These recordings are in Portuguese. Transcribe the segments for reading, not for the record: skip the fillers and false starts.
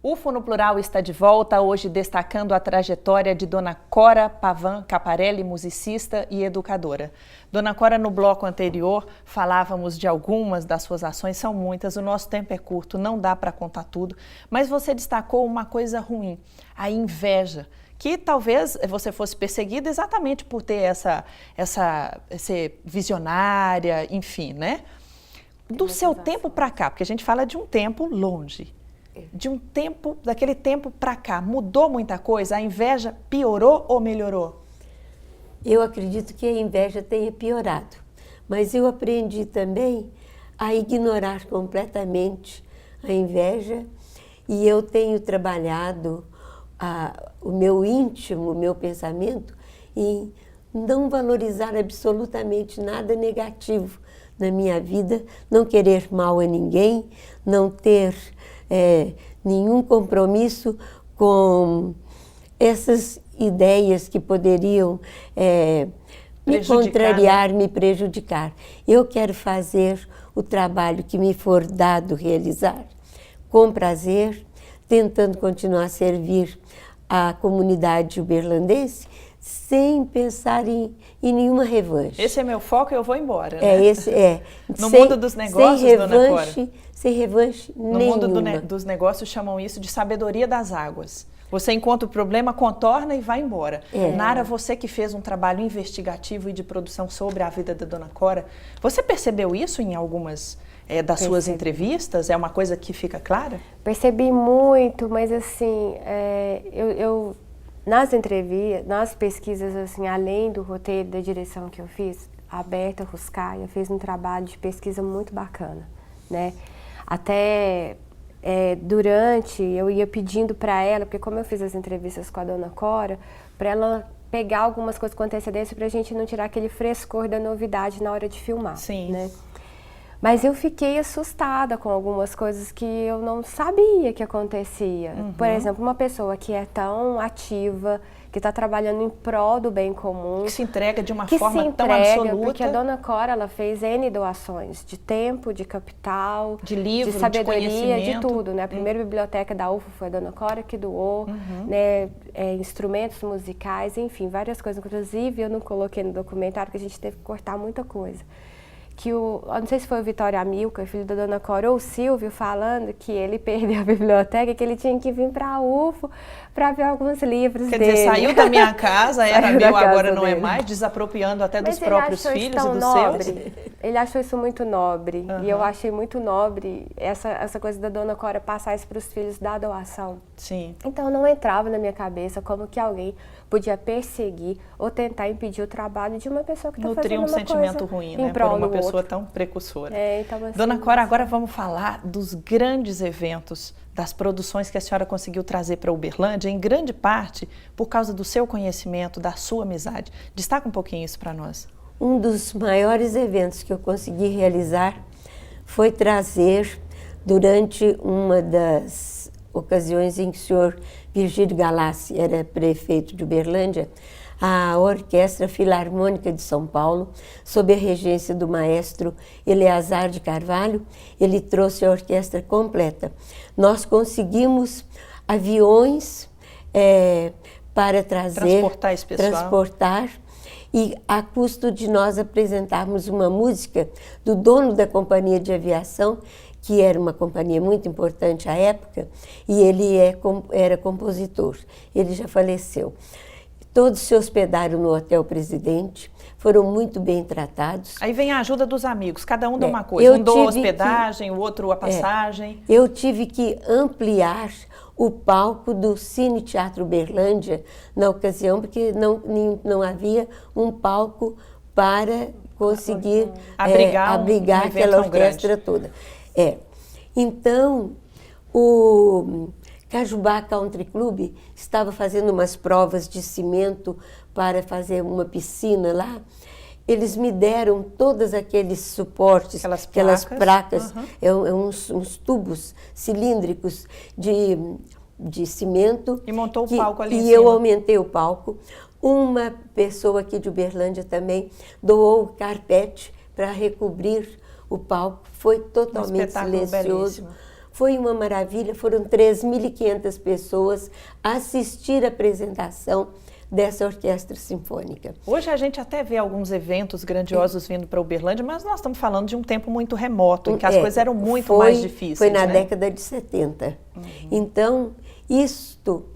UFO no Plural está de volta, hoje destacando a trajetória de Dona Cora Pavan Caparelli, musicista e educadora. Dona Cora, no bloco anterior, falávamos de algumas das suas ações, são muitas, o nosso tempo é curto, não dá para contar tudo, mas você destacou uma coisa ruim, a inveja, que talvez você fosse perseguida exatamente por ter ser visionária, enfim, né? Do seu tempo para cá, porque a gente fala de um tempo longe. Daquele tempo para cá, mudou muita coisa? A inveja piorou ou melhorou? Eu acredito que a inveja tenha piorado, mas eu aprendi também a ignorar completamente a inveja e eu tenho trabalhado o meu íntimo, o meu pensamento em não valorizar absolutamente nada negativo na minha vida, não querer mal a ninguém, não ter nenhum compromisso com essas ideias que poderiam me contrariar, me prejudicar. Eu quero fazer o trabalho que me for dado realizar com prazer, tentando continuar a servir a comunidade uberlandense sem pensar em nenhuma revanche. Esse é meu foco e eu vou embora, né? No sem, mundo dos negócios, sem revanche, Dona Cora. Sem revanche nenhuma. No mundo dos negócios chamam isso de sabedoria das águas. Você encontra o problema, contorna e vai embora. Nara, você que fez um trabalho investigativo e de produção sobre a vida da Dona Cora, você percebeu isso em algumas das suas entrevistas? É uma coisa que fica clara? Percebi muito, mas assim, nas entrevistas, nas pesquisas, assim, além do roteiro da direção que eu fiz, a Berta Ruscaia fez um trabalho de pesquisa muito bacana, né? Até durante, eu ia pedindo para ela, porque como eu fiz as entrevistas com a Dona Cora, para ela pegar algumas coisas com antecedência para a gente não tirar aquele frescor da novidade na hora de filmar. Sim. Né? Mas eu fiquei assustada com algumas coisas que eu não sabia que acontecia. Por exemplo, uma pessoa que é tão ativa, que está trabalhando em prol do bem comum. Que se entrega de uma forma tão absoluta. Porque a Dona Cora, ela fez N doações, de tempo, de capital, de livro, de sabedoria, de de tudo. Né? A primeira biblioteca da UFO foi a Dona Cora que doou, né? Instrumentos musicais, enfim, várias coisas. Inclusive, eu não coloquei no documentário, porque a gente teve que cortar muita coisa. Eu não sei se foi o Vitório Amilcar, filho da Dona Cora, ou o Silvio, falando que ele perdeu a biblioteca, que ele tinha que vir para a UFO para ver alguns livros dele. Quer dizer, saiu da minha casa, era meu, agora não é mais, desapropriando até dos próprios filhos e dos seus. Ele achou isso muito nobre, e eu achei muito nobre essa coisa da Dona Cora passar isso para os filhos da doação. Sim. Então não entrava na minha cabeça como que alguém podia perseguir ou tentar impedir o trabalho de uma pessoa que está fazendo uma coisa um sentimento ruim, né, por uma pessoa tão precursora. Então, assim, Dona Cora, agora vamos falar dos grandes eventos, das produções que a senhora conseguiu trazer para Uberlândia, em grande parte por causa do seu conhecimento, da sua amizade. Destaca um pouquinho isso para nós. Um dos maiores eventos que eu consegui realizar foi trazer, durante uma das ocasiões em que o senhor Virgílio Galassi era prefeito de Uberlândia, a Orquestra Filarmônica de São Paulo, sob a regência do maestro Eleazar de Carvalho. Ele trouxe a orquestra completa. Nós conseguimos aviões para transportar esse pessoal. E a custo de nós apresentarmos uma música do dono da companhia de aviação, que era uma companhia muito importante à época, e ele era compositor. Ele já faleceu. Todos se hospedaram no Hotel Presidente, foram muito bem tratados. Aí vem a ajuda dos amigos, cada um dá uma coisa. Um deu a hospedagem, o outro a passagem. Eu tive que ampliar o palco do Cine Teatro Uberlândia na ocasião, porque não havia um palco para conseguir abrigar aquela orquestra toda. Então, o Cajubá Country Club estava fazendo umas provas de cimento para fazer uma piscina lá. Eles me deram todos aqueles suportes, aquelas placas, uns tubos cilíndricos de cimento. E montou o palco ali em cima. E eu aumentei o palco. Uma pessoa aqui de Uberlândia também doou o carpete para recobrir o palco. Foi totalmente silencioso. Belíssimo. Foi uma maravilha, foram 3.500 pessoas assistir a apresentação dessa orquestra sinfônica. Hoje a gente até vê alguns eventos grandiosos vindo para Uberlândia, mas nós estamos falando de um tempo muito remoto, em que as coisas eram muito mais difíceis. Foi na né? década de 70. Então, isto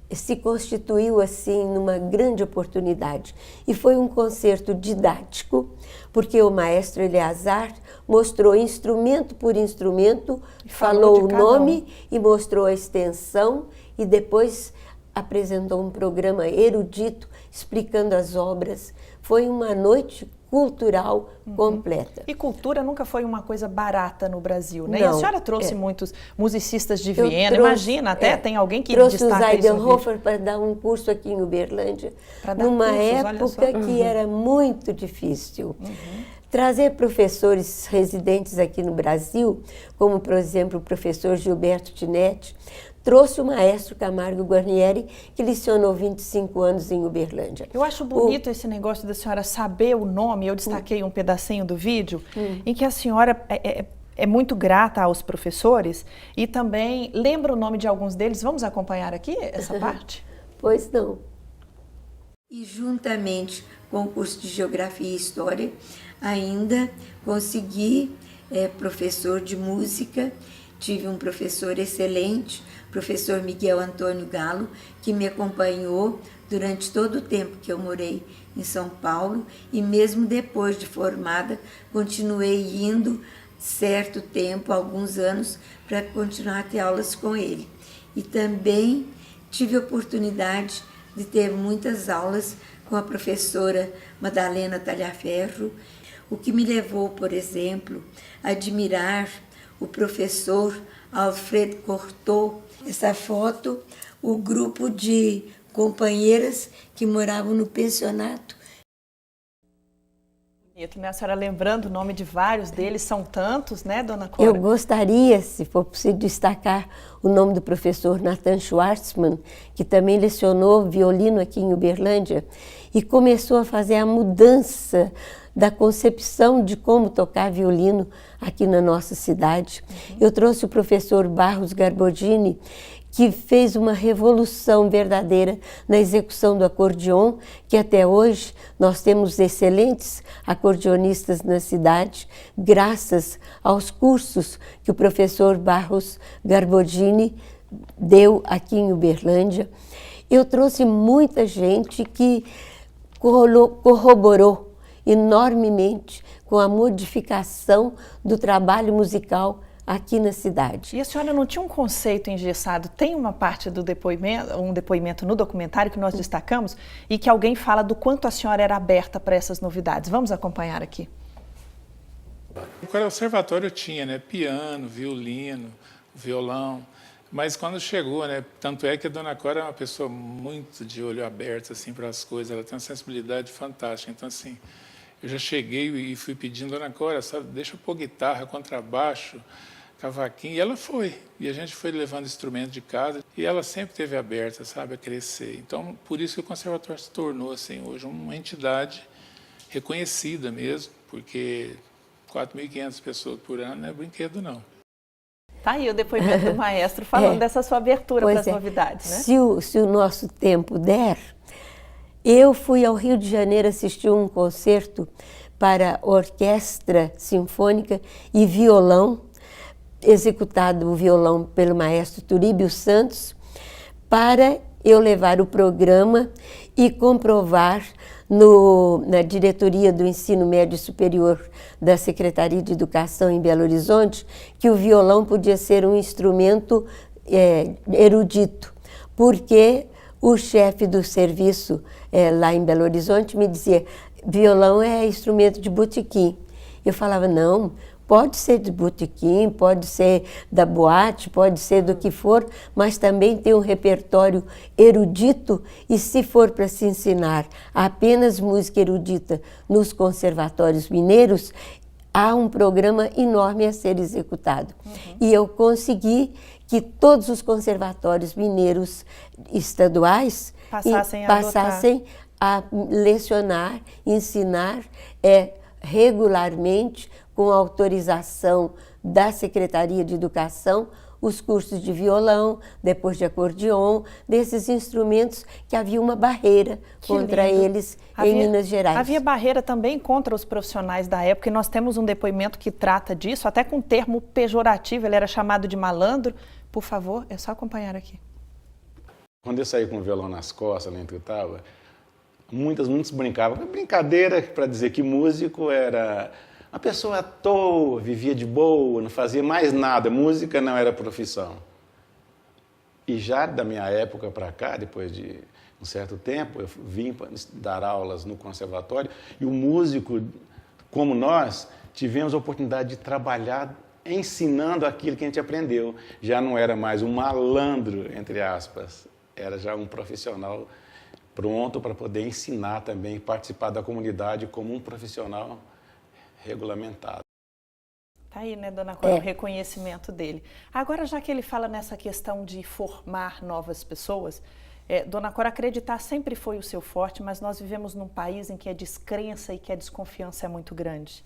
se constituiu assim numa grande oportunidade. E foi um concerto didático, porque o maestro Eleazar mostrou instrumento por instrumento, falou o nome e mostrou a extensão e depois apresentou um programa erudito explicando as obras. Foi uma noite cultural completa. E cultura nunca foi uma coisa barata no Brasil, né? Não, E a senhora trouxe muitos musicistas de Eu Viena, trouxe, imagina, até tem alguém que trouxe destaca o isso no Zeidenhofer para dar um curso aqui em Uberlândia, dar numa cursos, época que era muito difícil. Trazer professores residentes aqui no Brasil, como, por exemplo, o professor Gilberto Tinetti, trouxe o maestro Camargo Guarnieri, que lecionou 25 anos em Uberlândia. Eu acho bonito esse negócio da senhora saber o nome. Eu destaquei um pedacinho do vídeo em que a senhora é muito grata aos professores e também lembra o nome de alguns deles. Vamos acompanhar aqui essa parte? Pois não. E juntamente com o curso de Geografia e História, ainda consegui professor de música. Tive um professor excelente, professor Miguel Antônio Galo, que me acompanhou durante todo o tempo que eu morei em São Paulo e mesmo depois de formada, continuei indo certo tempo, alguns anos, para continuar a ter aulas com ele. E também tive a oportunidade de ter muitas aulas com a professora Madalena Talhaferro, o que me levou, por exemplo, a admirar o professor Alfred Cortot. Essa foto, o grupo de companheiras que moravam no pensionato. Bonito, né? A senhora lembrando o nome de vários deles, são tantos, né, dona Cora? Eu gostaria, se for possível, destacar o nome do professor Nathan Schwartzman, que também lecionou violino aqui em Uberlândia e começou a fazer a mudança da concepção de como tocar violino aqui na nossa cidade. Eu trouxe o professor Barros Garbodini, que fez uma revolução verdadeira na execução do acordeon, que até hoje nós temos excelentes acordeonistas na cidade, graças aos cursos que o professor Barros Garbodini deu aqui em Uberlândia. Eu trouxe muita gente que corroborou enormemente com a modificação do trabalho musical aqui na cidade. E a senhora não tinha um conceito engessado? Tem uma parte do depoimento, um depoimento no documentário que nós destacamos e que alguém fala do quanto a senhora era aberta para essas novidades. Vamos acompanhar aqui. O conservatório tinha, né, piano, violino, violão, mas quando chegou, né, tanto é que a dona Cora é uma pessoa muito de olho aberto assim para as coisas, ela tem uma sensibilidade fantástica. Então assim, eu já cheguei e fui pedindo, dona Cora, sabe, deixa eu pôr guitarra, contrabaixo, cavaquinho, e ela foi. E a gente foi levando instrumento de casa e ela sempre esteve aberta, sabe, a crescer. Então, por isso que o conservatório se tornou, assim, hoje uma entidade reconhecida mesmo, porque 4.500 pessoas por ano não é brinquedo, não. Tá aí o depoimento do maestro falando dessa sua abertura para as novidades, né? Se o nosso tempo der, eu fui ao Rio de Janeiro assistir um concerto para orquestra sinfônica e violão, executado o violão pelo maestro Turíbio Santos, para eu levar o programa e comprovar na diretoria do ensino médio superior da Secretaria de Educação em Belo Horizonte que o violão podia ser um instrumento erudito, porque o chefe do serviço lá em Belo Horizonte me dizia, violão é instrumento de botequim. Eu falava, não, pode ser de botequim, pode ser da boate, pode ser do que for, mas também tem um repertório erudito e se for para se ensinar apenas música erudita nos conservatórios mineiros, há um programa enorme a ser executado. E eu consegui que todos os conservatórios mineiros estaduais passassem a lecionar, ensinar regularmente, com autorização da Secretaria de Educação, os cursos de violão, depois de acordeon, desses instrumentos que havia uma barreira contra eles em Minas Gerais. Havia barreira também contra os profissionais da época, e nós temos um depoimento que trata disso, até com um termo pejorativo, ele era chamado de malandro. Por favor, é só acompanhar aqui. Quando eu saí com o violão nas costas, lá em Tuiutaba, muitos brincavam. Brincadeira para dizer que músico era uma pessoa à toa, vivia de boa, não fazia mais nada. Música não era profissão. E já da minha época para cá, depois de um certo tempo, eu vim dar aulas no conservatório e o músico, como nós, tivemos a oportunidade de trabalhar ensinando aquilo que a gente aprendeu. Já não era mais um malandro, entre aspas, era já um profissional pronto para poder ensinar também, participar da comunidade como um profissional regulamentado. Tá aí, né, dona Cora, o reconhecimento dele. Agora, já que ele fala nessa questão de formar novas pessoas, dona Cora, acreditar sempre foi o seu forte, mas nós vivemos num país em que a descrença e que a desconfiança é muito grande.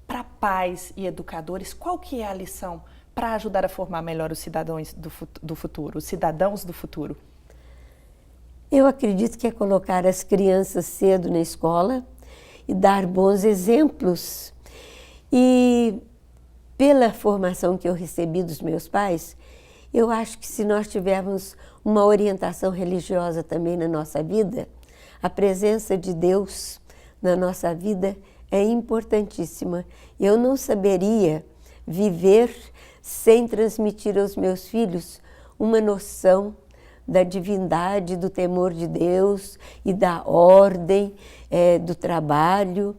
Para pais e educadores, qual que é a lição para ajudar a formar melhor os cidadãos do futuro, os cidadãos do futuro? Eu acredito que é colocar as crianças cedo na escola e dar bons exemplos. E pela formação que eu recebi dos meus pais, eu acho que se nós tivermos uma orientação religiosa também na nossa vida, a presença de Deus na nossa vida é importantíssima. Eu não saberia viver sem transmitir aos meus filhos uma noção da divindade, do temor de Deus e da ordem, do trabalho,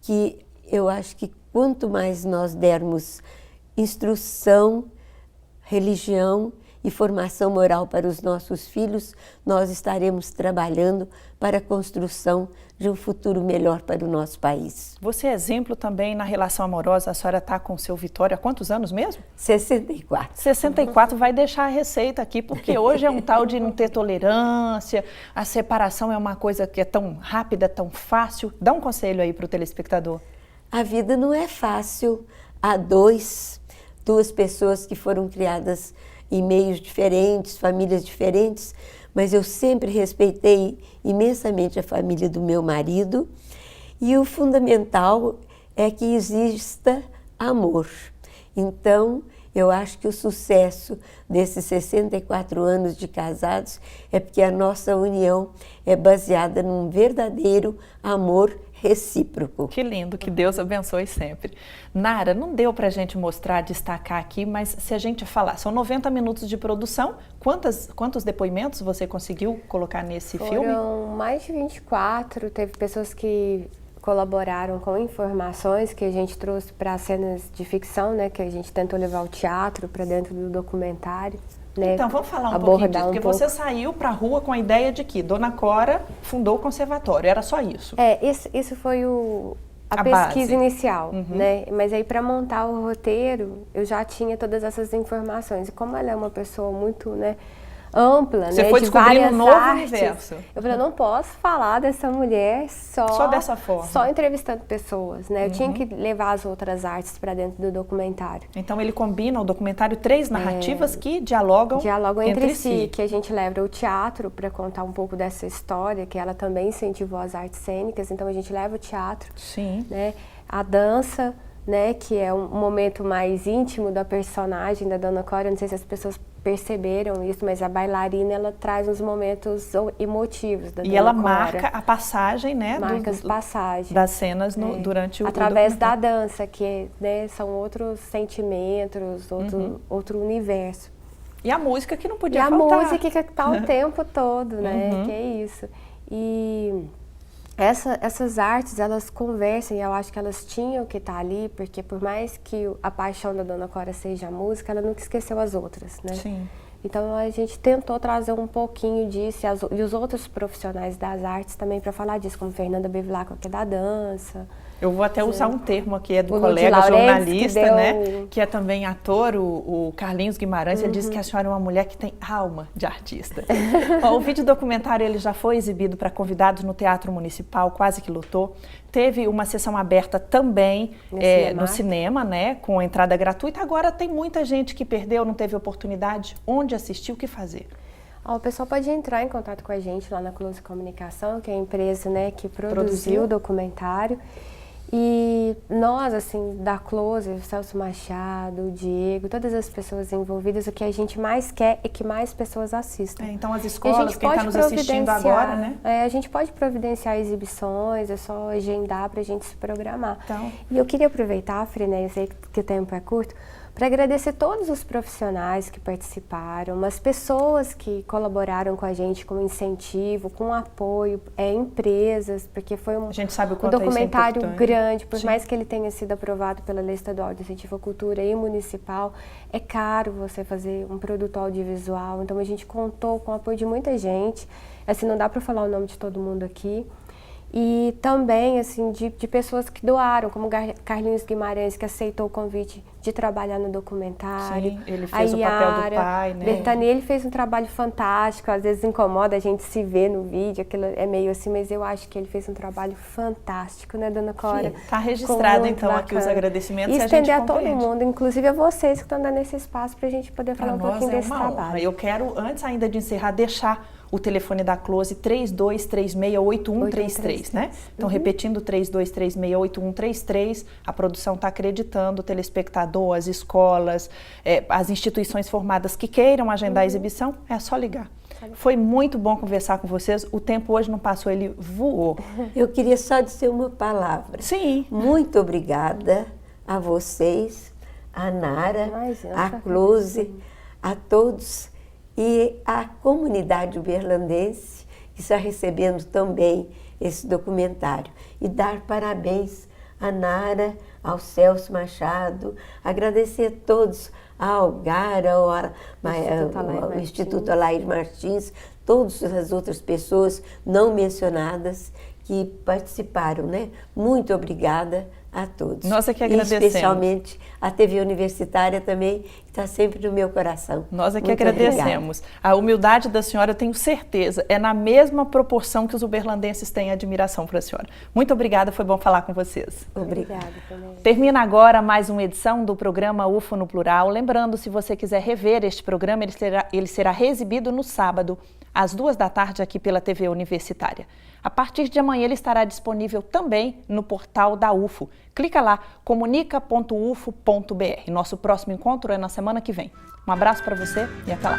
que eu acho que quanto mais nós dermos instrução, religião e formação moral para os nossos filhos, nós estaremos trabalhando para a construção de um futuro melhor para o nosso país. Você é exemplo também na relação amorosa, a senhora está com o seu Vitório há quantos anos mesmo? 64. 64, vai deixar a receita aqui, porque hoje é um tal de não ter tolerância, a separação é uma coisa que é tão rápida, tão fácil. Dá um conselho aí para o telespectador. A vida não é fácil. Há duas pessoas que foram criadas em meios diferentes, famílias diferentes, mas eu sempre respeitei imensamente a família do meu marido e o fundamental é que exista amor. Então, eu acho que o sucesso desses 64 anos de casados é porque a nossa união é baseada num verdadeiro amor recíproco. Que lindo, que Deus abençoe sempre. Nara, não deu para a gente mostrar, destacar aqui, mas se a gente falar, são 90 minutos de produção, quantos depoimentos você conseguiu colocar nesse filme? Foram mais de 24, teve pessoas que colaboraram com informações que a gente trouxe para as cenas de ficção, né, que a gente tentou levar o teatro para dentro do documentário. Né, então, vamos falar um pouquinho disso, porque você saiu para a rua com a ideia de que Dona Cora fundou o conservatório, era só isso? Isso foi a pesquisa base inicial, né? Mas aí para montar o roteiro, eu já tinha todas essas informações. E como ela é uma pessoa muito, né, ampla, você né, foi de descobrindo várias um novo artes, universo. Eu falei, eu não posso falar dessa mulher só dessa forma, só entrevistando pessoas, né? Eu tinha que levar as outras artes para dentro do documentário. Então ele combina o documentário 3 narrativas que dialogam entre si. Que a gente leva o teatro para contar um pouco dessa história, que ela também incentivou as artes cênicas, então a gente leva o teatro, né? A dança, né, que é um momento mais íntimo da personagem da Dona Cora. Não sei se as pessoas perceberam isso, mas a bailarina, ela traz uns momentos emotivos da Dona Cora. E ela marca a passagem, né, as passagens das cenas durante o através da dança, que, né, são outros sentimentos, outro universo. E a música que não podia faltar. E a música que está o tempo todo, né, que é isso. E essas artes, elas conversam, e eu acho que elas tinham que estar ali, porque por mais que a paixão da Dona Cora seja a música, ela nunca esqueceu as outras, né? Sim. Então a gente tentou trazer um pouquinho disso, e os outros profissionais das artes também para falar disso, como Fernanda Bevilacqua, que é da dança. Eu vou até usar um termo aqui, é do O colega Ludi Laurenti, jornalista, que deu- né? Que é também ator, o Carlinhos Guimarães. Ele disse que a senhora é uma mulher que tem alma de artista. Ó, o vídeo documentário ele já foi exibido para convidados no Teatro Municipal, quase que lotou. Teve uma sessão aberta também no cinema, né? Com entrada gratuita. Agora tem muita gente que perdeu, não teve oportunidade. Onde assistir, o que fazer? O pessoal pode entrar em contato com a gente lá na Close Comunicação, que é a empresa, né, que produziu o documentário. E nós, assim, da Close, o Celso Machado, o Diego, todas as pessoas envolvidas, o que a gente mais quer é que mais pessoas assistam. Então as E a escolas, gente quem está pode nos assistindo agora, né? a gente pode providenciar exibições, é só agendar para a gente se programar. Então. E eu queria aproveitar, Fri, né, eu sei que o tempo é curto, para agradecer todos os profissionais que participaram, as pessoas que colaboraram com a gente com incentivo, com apoio, empresas, porque foi A gente sabe o um quanto documentário isso é importante. grande, por Sim. mais que ele tenha sido aprovado pela Lei Estadual de Incentivo à Cultura e municipal, é caro você fazer um produto audiovisual, então a gente contou com o apoio de muita gente, assim, não dá para falar o nome de todo mundo aqui, e também, assim, de pessoas que doaram, como Carlinhos Guimarães, que aceitou o convite de trabalhar no documentário. Sim, ele fez o papel do pai, né? Bertani, ele fez um trabalho fantástico, às vezes incomoda a gente se ver no vídeo, aquilo é meio assim, mas eu acho que ele fez um trabalho fantástico, né, Dona Cora? Está registrado, Muito então, aqui os bacana. agradecimentos E e a estender gente a todo compreende. mundo, inclusive a vocês que estão dando esse espaço para a gente poder falar Para um nós pouquinho é desse uma trabalho. honra. Eu quero, antes ainda de encerrar, deixar o telefone da Close 32368133, né? Então, repetindo, 32368133, a produção está acreditando, o telespectador, as escolas, as instituições formadas que queiram agendar a exibição, é só ligar. Foi muito bom conversar com vocês, o tempo hoje não passou, ele voou. Eu queria só dizer uma palavra. Sim. Muito obrigada a vocês, a Nara, a Close, a todos e a comunidade uberlandense que está recebendo também esse documentário. E dar parabéns a Nara, ao Celso Machado, agradecer a todos, a Algar, ao Instituto Alair Martins, todas as outras pessoas não mencionadas que participaram, né? Muito obrigada a todos. Nós é que E agradecemos. especialmente a TV Universitária também, que está sempre no meu coração. Nós é que Muito agradecemos. obrigada. A humildade da senhora, eu tenho certeza, é na mesma proporção que os uberlandenses têm admiração para a senhora. Muito obrigada, foi bom falar com vocês. Obrigada. Termina agora mais uma edição do programa UFO no Plural. Lembrando, se você quiser rever este programa, ele será reexibido no sábado, às 2h aqui pela TV Universitária. A partir de amanhã ele estará disponível também no portal da UFO. Clica lá, comunica.ufo.br. Nosso próximo encontro é na semana que vem. Um abraço para você e até lá.